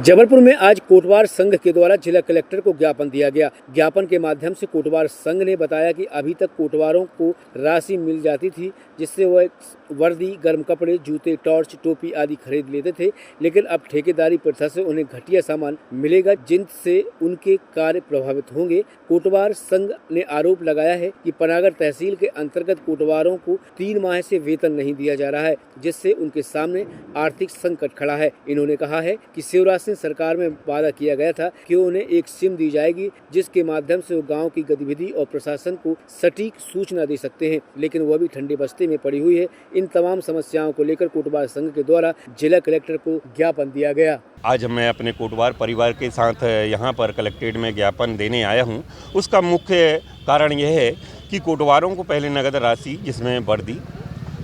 जबलपुर में आज कोटवार संघ के द्वारा जिला कलेक्टर को ज्ञापन दिया गया। ज्ञापन के माध्यम से कोटवार संघ ने बताया कि अभी तक कोटवारों को राशि मिल जाती थी, जिससे वह वर्दी, गर्म कपड़े, जूते, टॉर्च, टोपी आदि खरीद लेते थे, लेकिन अब ठेकेदारी प्रथा से उन्हें घटिया सामान मिलेगा, जिनसे उनके कार्य प्रभावित होंगे। कोटवार संघ ने आरोप लगाया है कि पनागर तहसील के अंतर्गत कोटवारों को 3 माह से वेतन नहीं दिया जा रहा है, जिससे उनके सामने आर्थिक संकट खड़ा है। इन्होंने कहा है कि शिवराज सिंह सरकार में वादा किया गया था कि उन्हें एक सिम दी जाएगी, जिसके माध्यम से वो गांव की गतिविधि और प्रशासन को सटीक सूचना दे सकते हैं, लेकिन वह भी ठंडे बस्ते में पड़ी हुई है। इन तमाम समस्याओं को लेकर कोटवार संघ के द्वारा जिला कलेक्टर को ज्ञापन दिया गया। आज मैं अपने कोटवार परिवार के साथ यहाँ पर कलेक्ट्रेट में ज्ञापन देने आया हूँ। उसका मुख्य कारण यह है कि कोटवारों को पहले नगद राशि, जिसमें वर्दी,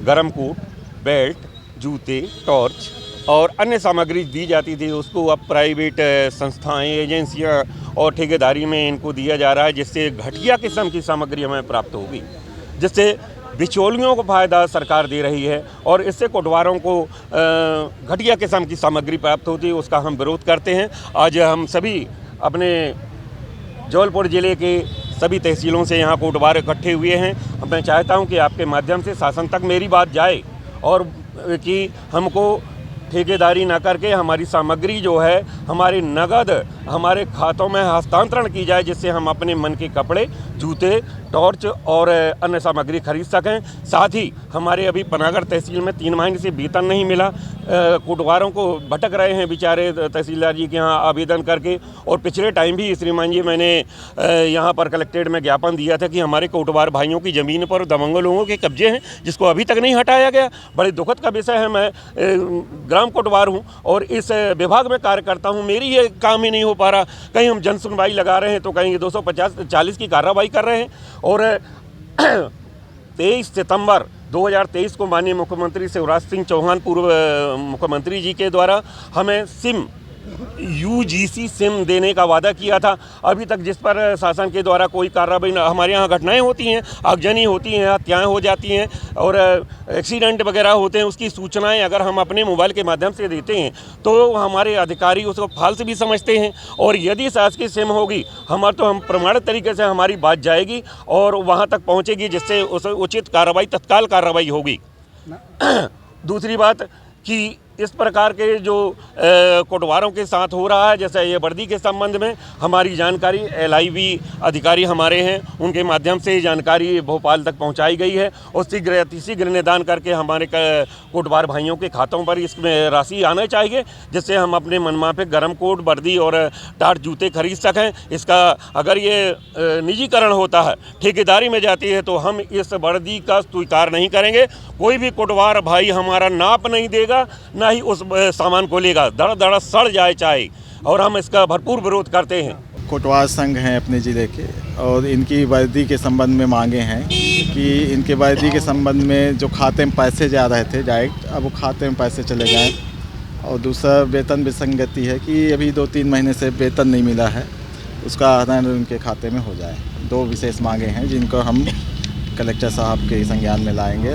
गर्म कोट, बेल्ट, जूते, टॉर्च और अन्य सामग्री दी जाती थी, उसको अब प्राइवेट संस्थाएं, एजेंसियां और ठेकेदारी में इनको दिया जा रहा है, जिससे घटिया किस्म की सामग्री हमें प्राप्त होगी, जिससे बिचौलियों को फ़ायदा सरकार दे रही है और इससे कोटवारों को घटिया किस्म की सामग्री प्राप्त होती है। उसका हम विरोध करते हैं। आज हम सभी अपने जबलपुर ज़िले के सभी तहसीलों से यहाँ कोटवार इकट्ठे हुए हैं। मैं चाहता हूँ कि आपके माध्यम से शासन तक मेरी बात जाए और कि हमको ठेकेदारी ना करके हमारी सामग्री जो है हमारी नगद हमारे खातों में हस्तांतरण की जाए, जिससे हम अपने मन के कपड़े, जूते, टॉर्च और अन्य सामग्री खरीद सकें। साथ ही हमारे अभी पनागर तहसील में 3 महीने से वेतन नहीं मिला। कोटवारों को भटक रहे हैं बेचारे तहसीलदार जी के यहाँ आवेदन करके। और पिछले टाइम भी श्रीमान जी मैंने यहाँ पर कलेक्ट्रेट में ज्ञापन दिया था कि हमारे कोटवार भाइयों की ज़मीन पर दबंग लोगों के कब्जे हैं, जिसको अभी तक नहीं हटाया गया। बड़े दुखद का विषय है। मैं ग्राम कोटवार हूँ और इस विभाग में कार्य करता हूँ। मेरी ये काम ही नहीं हो पा रहा। कहीं हम जन सुनवाई लगा रहे हैं तो कहीं 250-40 की कार्रवाई कर रहे हैं। और 23 सितंबर 2023 को माननीय मुख्यमंत्री शिवराज सिंह चौहान पूर्व मुख्यमंत्री जी के द्वारा हमें सिम UGC सिम देने का वादा किया था। अभी तक जिस पर शासन के द्वारा कोई कार्रवाई न, हमारे यहाँ घटनाएं होती हैं, आगजनी होती हैं, हत्याएं हो जाती हैं और एक्सीडेंट वगैरह होते हैं, उसकी सूचनाएं अगर हम अपने मोबाइल के माध्यम से देते हैं तो हमारे अधिकारी उसको फाल्स भी समझते हैं। और यदि शासकीय सिम होगी हम प्रमाणित तरीके से हमारी बात जाएगी और वहाँ तक पहुँचेगी, जिससे उस उचित कार्रवाई, तत्काल कार्रवाई होगी। दूसरी बात कि इस प्रकार के जो कोटवारों के साथ हो रहा है, जैसे ये वर्दी के संबंध में हमारी जानकारी LIV अधिकारी हमारे हैं, उनके माध्यम से जानकारी भोपाल तक पहुंचाई गई है और शीघ्र निदान करके हमारे कोटवार भाइयों के खातों पर इसमें राशि आना चाहिए, जिससे हम अपने मनमाफे गर्म कोट, वर्दी और टाट जूते खरीद सकें। इसका अगर ये निजीकरण होता है, ठेकेदारी में जाती है, तो हम इस वर्दी का स्वीकार नहीं करेंगे। कोई भी कोटवार भाई हमारा नाप नहीं देगा, ना ही उस सामान को लेगा, दड़ सड़ जाए चाहे, और हम इसका भरपूर विरोध करते हैं। कोटवार संघ हैं अपने ज़िले के और इनकी वर्दी के संबंध में मांगे हैं कि इनके वर्दी के संबंध में जो खाते में पैसे जा रहे थे डायरेक्ट, अब वो खाते में पैसे चले गए। और दूसरा वेतन विसंगति है कि अभी 2-3 महीने से वेतन नहीं मिला है, उसका हस्तांतरण उनके खाते में हो जाए। 2 विशेष मांगे हैं जिनको हम कलेक्टर साहब के संज्ञान में लाएंगे।